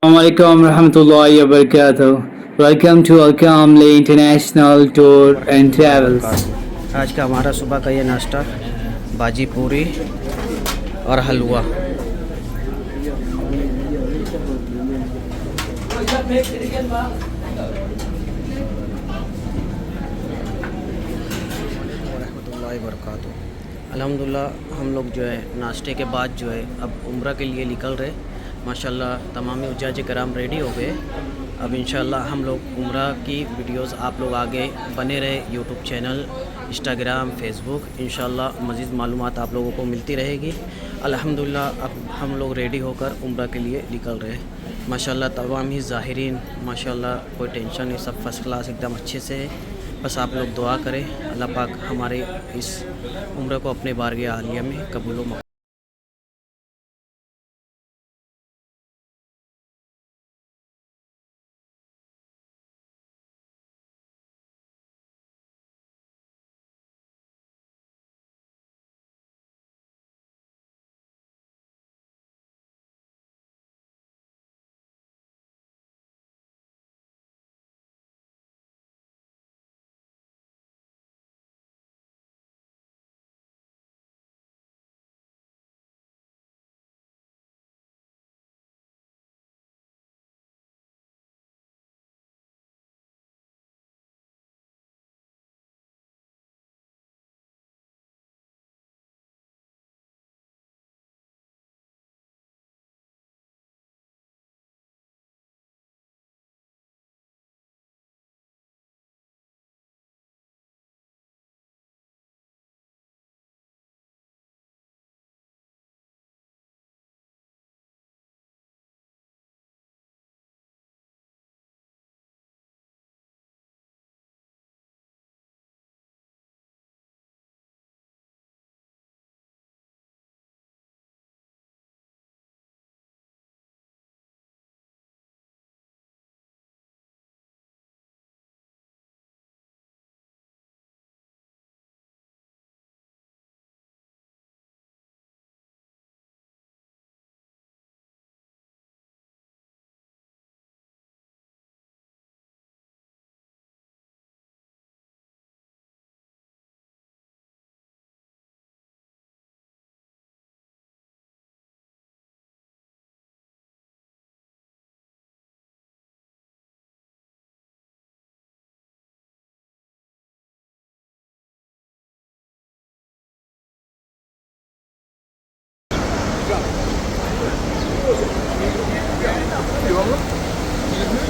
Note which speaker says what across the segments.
Speaker 1: Assalamualaikum warahmatullahi wabarakatuh. Welcome to Al-Kamli International Tour and
Speaker 2: वरहमतुल्लाहि
Speaker 1: Travels.
Speaker 2: वबरकातुहू। आज का हमारा सुबह का ये नाश्ता भाजी पूरी और हलवा। वरहमतुल्लाहि वबरकातुहू। अल्हम्दुलिल्लाह हम लोग जो है नाश्ते के बाद जो है अब उम्रा के लिए निकल रहे। माशाल्लाह तमामी उज्जाज कराम रेडी हो गए। अब इंशाल्लाह हम लोग उम्रा की वीडियोस आप लोग आगे बने रहे। यूट्यूब चैनल, इंस्टाग्राम, फेसबुक, इंशाल्लाह मज़ीद मालूमात आप लोगों को मिलती रहेगी। अल्हम्दुलिल्लाह अब हम लोग रेडी होकर उम्रा के लिए निकल रहे। माशाल्लाह तमाम ही ज़ाहिरीन माशाल्लाह कोई टेंशन नहीं, सब फर्स्ट क्लास एकदम अच्छे से है। बस आप लोग दुआ करें अल्लाह पाक हमारे इस उम्र को अपने बारगाह आलिया में कबूल व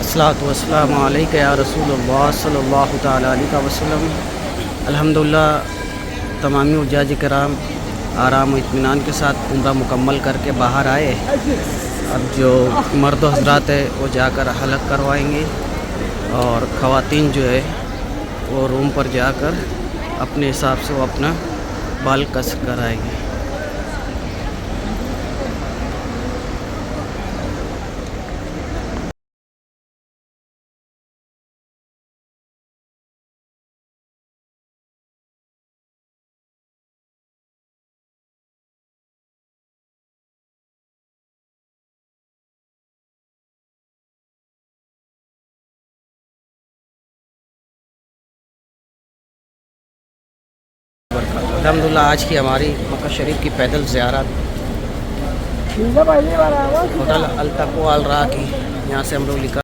Speaker 2: अस्सलातु वस्सलामु अलैका या रसूलुल्लाह सल्लल्लाहु तआला अलैहि वसल्लम। अल्हम्दुलिल्लाह तमामी उज्जाज कराम आराम व इत्मीनान के साथ उम्रा मुकम्मल करके बाहर आए। अब जो मर्द हजरात है वो जाकर हलक करवाएंगे और ख़वातीन जो है वो रूम पर जाकर अपने हिसाब से वो अपना बाल कस कराएंगे। अल्हम्दुलिल्लाह आज की हमारी मक्का शरीफ की पैदल ज़ियारत होटल अल तक़वा अल राह की, यहाँ से हम लोग निकल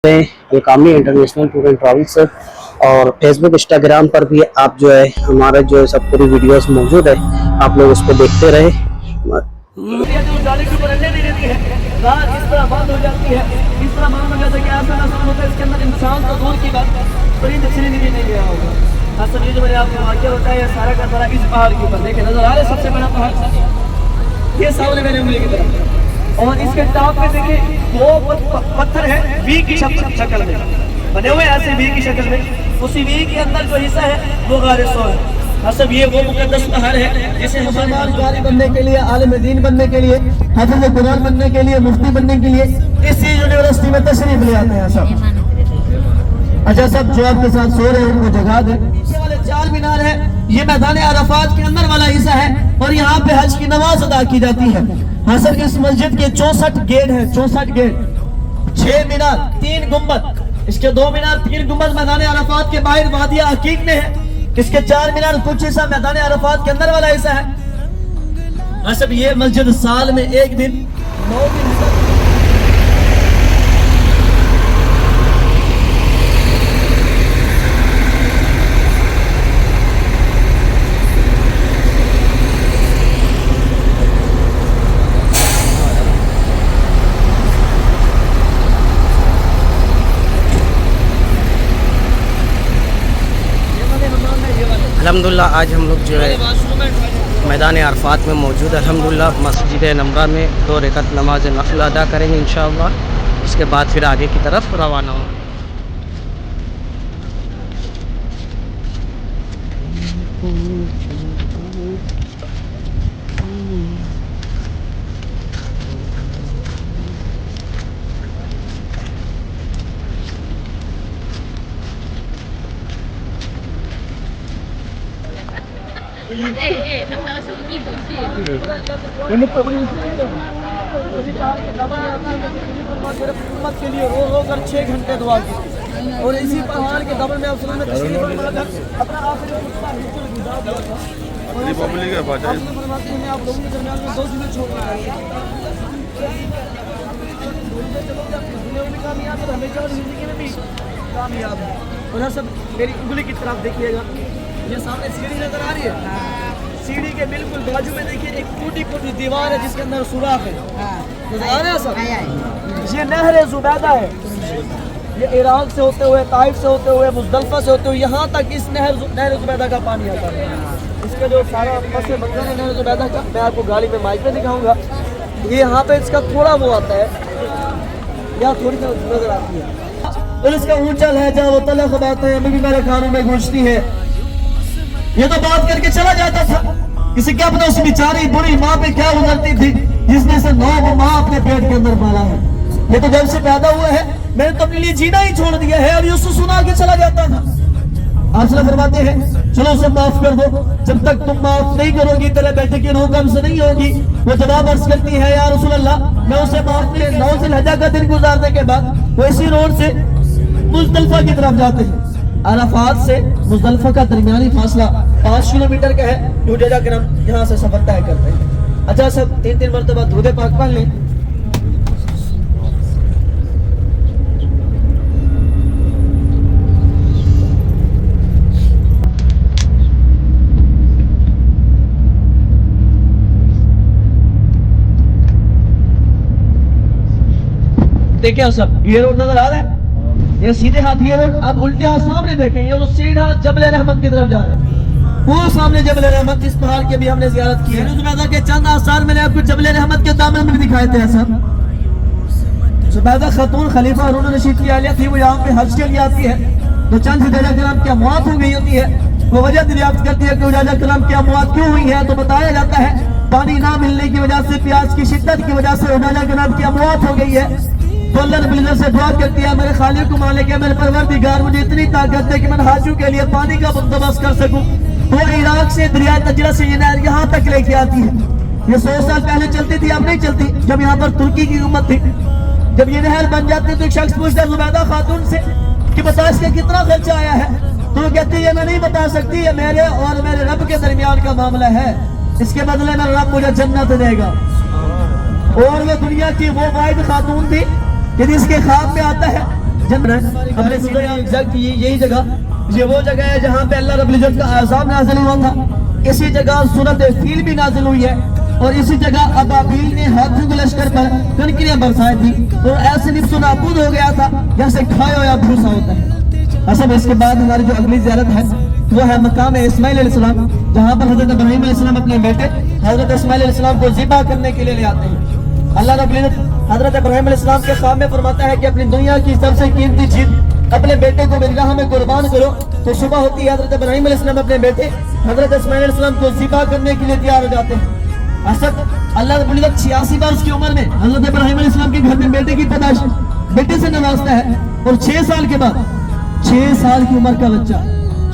Speaker 3: अलकामी इंटरनेशनल टूर एंड ट्रैवल्स, और फेसबुक इंस्टाग्राम पर भी आप जो है हमारा जो है सब पूरी वीडियोस मौजूद है, आप लोग उसको देखते रहे।
Speaker 4: रात इस तरह बंद हो जाती है, इस तरह बंद हो जाता है कि ऐसा ना होता है इसके अंदर इंसान तो दूर की बात परिंद छिड़ने भी नहीं गया होगा। असल ये जो मैंने आपको वाक्य बताया है सारा का सारा इस पहाड़ के ऊपर देखे नजर आ रहा है, सबसे बड़ा पहाड़ ये सामने मेरे उंगली की तरफ, और इसके टॉप पे देखिए दो पत्थर है वी की शक्ल में बने हुए, ऐसे वी की शक्ल में। उसी वी के अंदर जो हिस्सा है वो गारे सो है। असल ये वो मुकद्दस पहाड़ है जिसे मुसलमान कारी बनने के लिए, आलिम दीन बनने के लिए, हाफिज़ कुरान बनने के लिए, मुफ्ती बनने के लिए इसी यूनिवर्सिटी में तशरीफ ले आते हैं सब। अच्छा सब जो आपके साथ सो रहे हैं उनको जगा दे। ये वाले 4 मीनार है, ये मैदान अरफात के अंदर वाला हिस्सा है, और यहाँ पे हज की नमाज अदा की जाती है। असल इस मस्जिद के 64 गेट है, 64 गेट, 6 मीनार 3 गुम्बद, इसके 2 मीनार 3 गुम्बद मैदान अरफात के बाहर वादिया हकीक में है, इसके 4 मीनार कुछ हिस्सा मैदान अरफात के अंदर वाला हिस्सा है। असल ये मस्जिद साल में एक दिन 9 दिन
Speaker 2: अल्हम्दुलिल्लाह आज हम लोग जो है मैदान अरफात में मौजूद है। अल्हम्दुलिल्लाह मस्जिद नमरा में 2 रकात नमाज नफिल अदा करेंगे इंशाअल्लाह, उसके बाद फिर आगे की तरफ रवाना हो।
Speaker 4: के लिए रो रो कर 6 घंटे दुआ की, और इसी पहाड़ के दबर में अपना आखिरी आप लोगों के दरमियान में 2 दिन छोड़ना है। कामयाब है हमेशा और जिंदगी में भी कामयाब है। और सब मेरी उंगली की तरफ देखिएगा, ये सामने सीढ़ी नजर आ रही है, सीढ़ी के बिल्कुल बाजू में देखिए एक टूटी फूटी दीवार है जिसके अंदर सुराख है, नजर आ रहा है सब। ये नहर जुबैदा है, ये इराक से होते हुए, ताइफ से होते हुए, मुजदलफा से होते हुए यहाँ तक इस नहर जुबैदा का पानी आता है। इसका जो सारा पस मंजर है नहर जुबैदा का, मैं आपको गाड़ी में माइक में दिखाऊंगा। ये यहाँ पे इसका थोड़ा वो आता है, यहाँ थोड़ी सी नजर आती है, और इसका ऊंचा लहजा वो तलख बातें अभी भी मेरे कानों में गूंजती है। ये तो बात करके चला जाता था, इसे क्या पता उस बेचारी बुरी माँ पे क्या गुजरती थी जिसने से 9 माह अपने पेट के अंदर पाला है। ये तो जब से पैदा हुआ है मैंने तो अपने लिए जीना ही छोड़ दिया है, और ये उसको सुना के चला जाता था। आप सलाह फरमाते हैं चलो उसे माफ कर दो, जब तक तुम माफ नहीं करोगी तेरे बेटे की रूह कब्ज़ नहीं होगी। वो जवाब अर्ज करती है या रसूल अल्लाह, मैं उसे माफ नहीं। 9 ज़िलहज्जा का दिन गुजारने के बाद वो इसी रोड से मुज़दलिफा की तरफ जाते हैं। अरफात से मुज़दलिफा का दरमियानी फासला 5 किलोमीटर का है। हुजैजा किराम यहाँ से सफर तय करते हैं। अच्छा सब 3 मरतबा दूध पाक पढ़ लें। देखिए सब ये रोड नजर आ रहा है, ये सीधे हाथ ये रोड, अब उल्टे हाथ सामने देखें, ये तो सीधा जबल रहमत की तरफ जा रहे हैं। वो सामने जबल रहमत, इस पहाड़ की भी हमने ज़ियारत की है। जुबैदा के चंद आसार मैंने आपको जबल रहमत के दामन में दिखाए थे। सब जुबैदा खातून खलीफा हारून रशीद की आलिया थी, वो यहाँ पे हज के लिए आती है, तो चंद हुजैजा किराम की अमवात हो गई होती है। वो वजह दरियाफ्त करती है कि हुजैजा किराम की अमवात क्यों हुई है, तो बताया जाता है पानी ना मिलने की वजह से, प्यास की शिद्दत की वजह से हुजैजा किराम की अमवात हो गई है। तो अल्लाह रब्बुल इज्जत से दुआ करती है मेरे खालिक को मालिक है, मेरे परवरदिगार मुझे इतनी ताकत दे कि मैं हाजियों के लिए पानी का बंदोबस्त कर सकूं। तो इराक से दरिया तजरा से ये नहर यहाँ तक लेके आती है। ये 100 साल पहले चलती थी, अब नहीं चलती। जब यहाँ पर तुर्की की हुकूमत थी, जब ये नहर बन जाती तो एक शख्स पूछता है जुबैदा खातून से कि बता इसका कितना खर्चा आया है, तो वो कहती है मैं नहीं बता सकती, ये मेरे और मेरे रब के दरमियान का मामला है, इसके बदले में रब मुझे जन्नत देगा। और वो दुनिया की वो वाहिद खातून थी कि जिसके ख्वाब में आता है जन्नत है। अपने सीधे एग्जैक्ट यही जगह, ये वो जगह है जहाँ पे अल्लाह रब्बुल इज्जत का अज़ाब नाज़िल हुआ था। इसी जगह सूरत फील भी नाज़िल हुई है और इसी जगह अबाबील ने हाथियों के लश्कर पर कनकरियां बरसाई थी तो ऐसे निफ्सो नाबूद हो गया था जैसे खाया हुआ भूसा होता है। असल इसके बाद हमारी जो अगली ज़ियारत है वो है मकाम इस्माइल अलैहिस्सलाम, जहाँ पर हजरत इब्राहीम अलैहिस्सलाम अपने बेटे हजरत इस्माइल अलैहिस्सलाम को ज़िबा करने के लिए ले आते हैं। अल्लाह रब्बुल इज्जत हजरत इब्राहीम अलैहिस्सलाम के सामने फरमाता है कि अपनी दुनिया की सबसे कीमती चीज अपने बेटे को मेरी राह में कुर्बान करो। तो सुबह होती है, हजरत इब्राहीम अलैहिस्सलाम अपने बेटे हजरत इस्माइल अलैहिस्सलाम को ज़िबा करने के लिए तैयार हो जाते हैं। असद अल्लाह रब्बुल इज्जत 86 वर्ष की उम्र में हजरत इब्राहीम अलैहिस्सलाम के घर में बेटे की पैदाइश बेटे से नवाजता है और 6 साल के बाद 6 साल की उम्र का बच्चा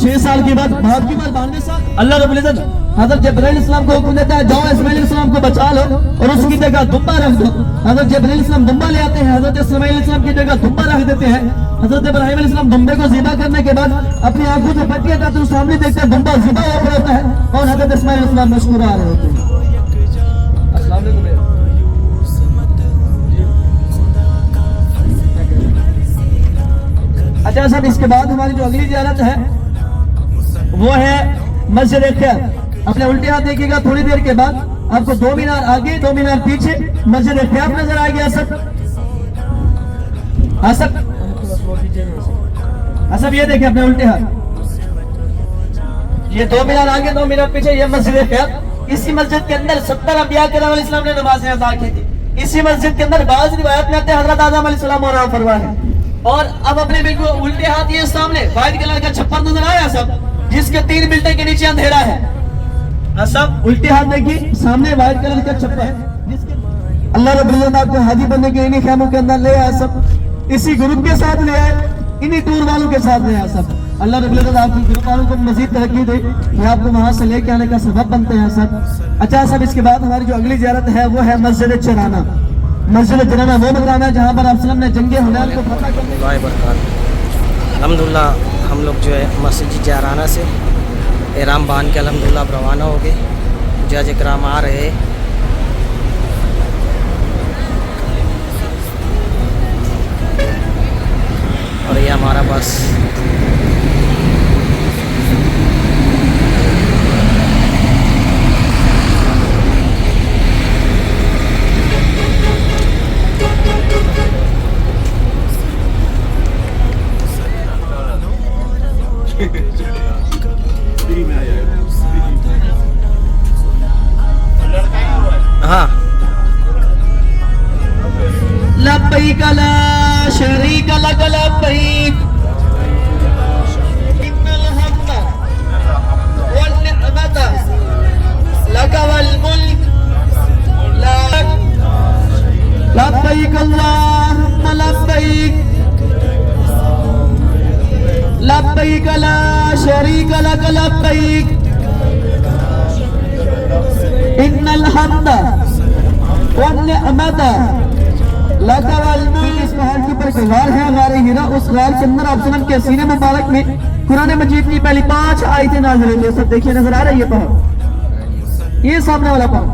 Speaker 4: 6 साल के बाद बाप की उम्र 92 साल। अल्लाह रब्बुल इज्जत हजरत जिब्राइल अलैहिस्सलाम को हुक्म देता है जाओ इस्माइल अलैहिस्सलाम को बचा लो और उसकी जगह दुम्बा रख दो। हजरत जिब्राइल अलैहिस्सलाम दुम्बा ले आते हैं, हजरत इस्माइल अलैहिस्सलाम की जगह दुम्बा रख देते हैं। हजरत इब्राहीम अलैहिस्सलाम दुम्बे को ज़िबा करने के बाद अपनी आंखों से पट्टियां करते हुए सामने देखते हैं दुम्बा ज़िबा हो रहा होता है और हजरत इस्माइल अलैहिस्सलाम मुस्कुरा रहे होते हैं। अस्सलाम वालेकुम। अच्छा सर, इसके बाद हमारी जो अगली ज़ियारत है वो है मस्जिद खैर। अपने उल्टे हाथ देखिएगा, थोड़ी देर के बाद आपको 2 मीनार आगे 2 मीनार पीछे मस्जिद खैर नजर आएगी। असद ये देखिए अपने उल्टे हाथ, ये 2 मीनार आगे 2 मीनार पीछे ये मस्जिद खैर। इसी मस्जिद के अंदर 70 अंबिया किराम अलैहिस्सलाम ने नमाज़ें अदा की थी। इसी मस्जिद के अंदर बाज़ रिवायत में आते हैं हज़रत आदम अलैहिस्सलाम और फरमाया है। और अब अपने बिल्कुल उल्टे हाथ ये सामने वाइट कलर का छप्पर नजर आया सब, जिसके 3 बिल्डिंग के नीचे अंधेरा है। सब उल्टे हाथ देखिए, सामने वाइट कलर का छप्पर है जिसके अल्लाह रब्बुल इज्जत आपको हाजी बनने के इन्हीं खैमों के अंदर ले आया। सब इसी ग्रुप के साथ ले आए, इन्हीं टूर वालों के साथ ले आया। सब अल्लाह रब्बुल इज्जत आपकी ग्रुप वालों को मजीद तरक्की दे कि आपको वहां से लेके आने का सबब बनते हैं सब। अच्छा सब, इसके बाद हमारी जो अगली ज़ियारत है वो है मस्जिद चराना। मस्जिद चराना वो मकाम है जहाँ पर आप सल्लम ने जंगे हुनैन को फतह करने
Speaker 2: अल्हम्दुलिल्लाह हम लोग जो है मस्जिद चराना से एहराम बांध के अल्हम्दुलिल्लाह अब रवाना हो गए। जज इकराम आ रहे और ये हमारा बस हाँ
Speaker 4: लब्बैक ला शरीक लक लब्बैक इन्नल हम्द वल निअमत लक वल मुल्क ला लब्बैक अल्लाहुम्मा लब्बैक लब्बैक ला शरीक लक लब्बैक इन्नल हम्द वल निअमत लक वल मुल्क। इस पहाड़ के ऊपर एक गार है, गार हिरा। उस गार के अंदर आप सल्लम के सीने मुबारक में कुरान मजीद की पहली 5 आयतें नाज़िल हुई। सब देखिए, नजर आ रही है पहाड़, ये सामने वाला पहाड़।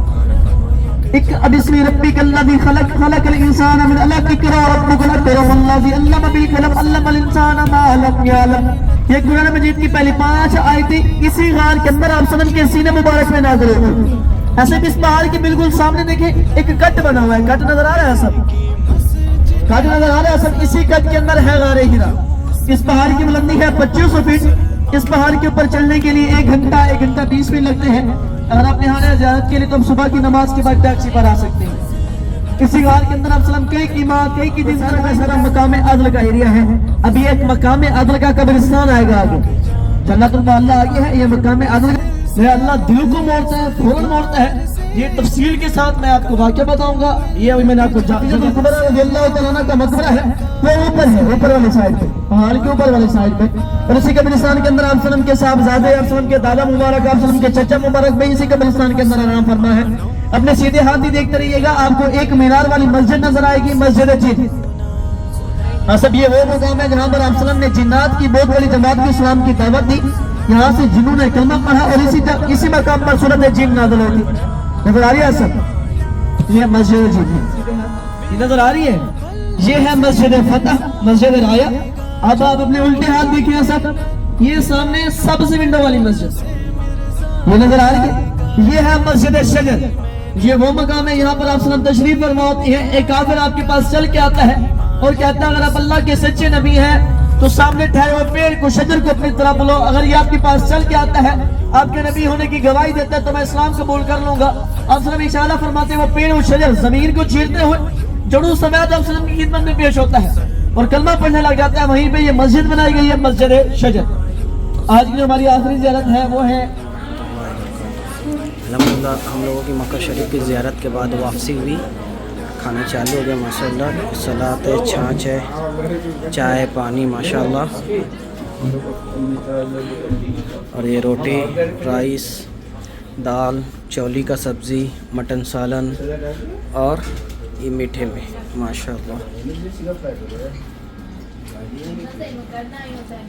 Speaker 4: एक बिस्मि रब्बिकल्लज़ी खलक खलकल इंसान मिन अलक इक़रा रब्बुकल अकरम अल्लज़ी अल्लम बिल कलम अल्लमल इंसान मा लम यअलम। ये कुरान मजीद की पहली 5 आयतें इसी गार के अंदर आप सल्लम के सीने मुबारक में नाज़िल हुई। ऐसे इस पहाड़ के बिल्कुल सामने देखिए एक कट बना हुआ है। कट नजर आ रहा है सब, कट नजर आ रहा है सब। इसी कट के अंदर है गारे हिरा। इस पहाड़ की बुलंदी है 2500 फीट। इस पहाड़ के ऊपर चढ़ने के लिए 1 घंटा 1 घंटा 20 मिनट लगते हैं। अगर आप यहाँ आए ज़ियारत के लिए तो हम सुबह की नमाज के बाद टैक्सी पर आ सकते हैं। इसी गार के अंदर आप सल्लम कई की दिन सारा मकाम अदल का एरिया है। अभी एक मकाम अदल का कब्रिस्तान आएगा आगे, जन्नतुल मोहल्ला आगे है। ये मकाम अदल अल्लाह दिल को मोड़ता है, फौरन मोड़ता है। ये तफसील के साथ मैं आपको वाक़या बताऊंगा। ये अभी मैंने आपको का मकबरा है, वो ऊपर है, ऊपर वाली साइड पे, पहाड़ के ऊपर वाली साइड पे। और इसी कब्रिस्तान के अंदर आप सल्लम के साहबजादे, आप सल्लम के दादा मुबारक, आप सल्लम के चचा मुबारक भी इसी कब्रिस्तान के अंदर आराम फरमा है। अपने सीधे हाथ ही देखते रहिएगा, आपको एक मीनार वाली मस्जिद नजर आएगी, मस्जिद जिन। सब ये वो मुकाम है जहाँ पर आप सल्लम ने जिन्नात की बहुत बड़ी जमात को इस्लाम की दावत दी। यहाँ से जिन्हों ने कलमा पढ़ा और इसी मकाम पर सूरत जिन नाज़िल होती। नजर आ रही है सब, ये मस्जिद जिन है, ये नजर आ रही है। ये है मस्जिद फतह, मस्जिद राया। अब आप अपने उल्टे हाथ देखिए सब, ये सामने सबसे विंडो वाली मस्जिद ये नजर आ रही है। ये है मस्जिद शजर, ये वो मकाम है यहाँ पर आप सल्लम तशरीफ फरमा होती है। एक काफिर आपके पास चल के आता है और कहता है अगर आप अल्लाह के सच्चे नबी हैं तो सामने ठहरे हुए पेड़ को, शजर को अपनी तरफ लो। अगर ये आपके पास चल के आता है, आपके नबी होने की गवाही देता है, तो मैं इस्लाम कबूल कर लूंगा। आप सल्लम इशारा फरमाते हैं, वो पेड़ और शजर जमीन को चीरते हुए जड़ों समेत आप सल्लम की खिदमत में पेश होता है और कलमा पढ़ने लग जाता है। वहीं पे ये मस्जिद बनाई गई है, मस्जिद शजर। आज की जो हमारी आखिरी ज़ियारत है वो है
Speaker 2: अल्हम्दुलिल्लाह हम लोगों की मक्का शरीफ की ज़ियारत के बाद वापसी हुई, खाना चालू हो गया माशाल्लाह। सलात है, छाछ है, चाय पानी माशाल्लाह, और ये रोटी, राइस, दाल, चौली का सब्ज़ी, मटन सालन और ये मीठे में माशाल्लाह।
Speaker 5: करना ही होता है।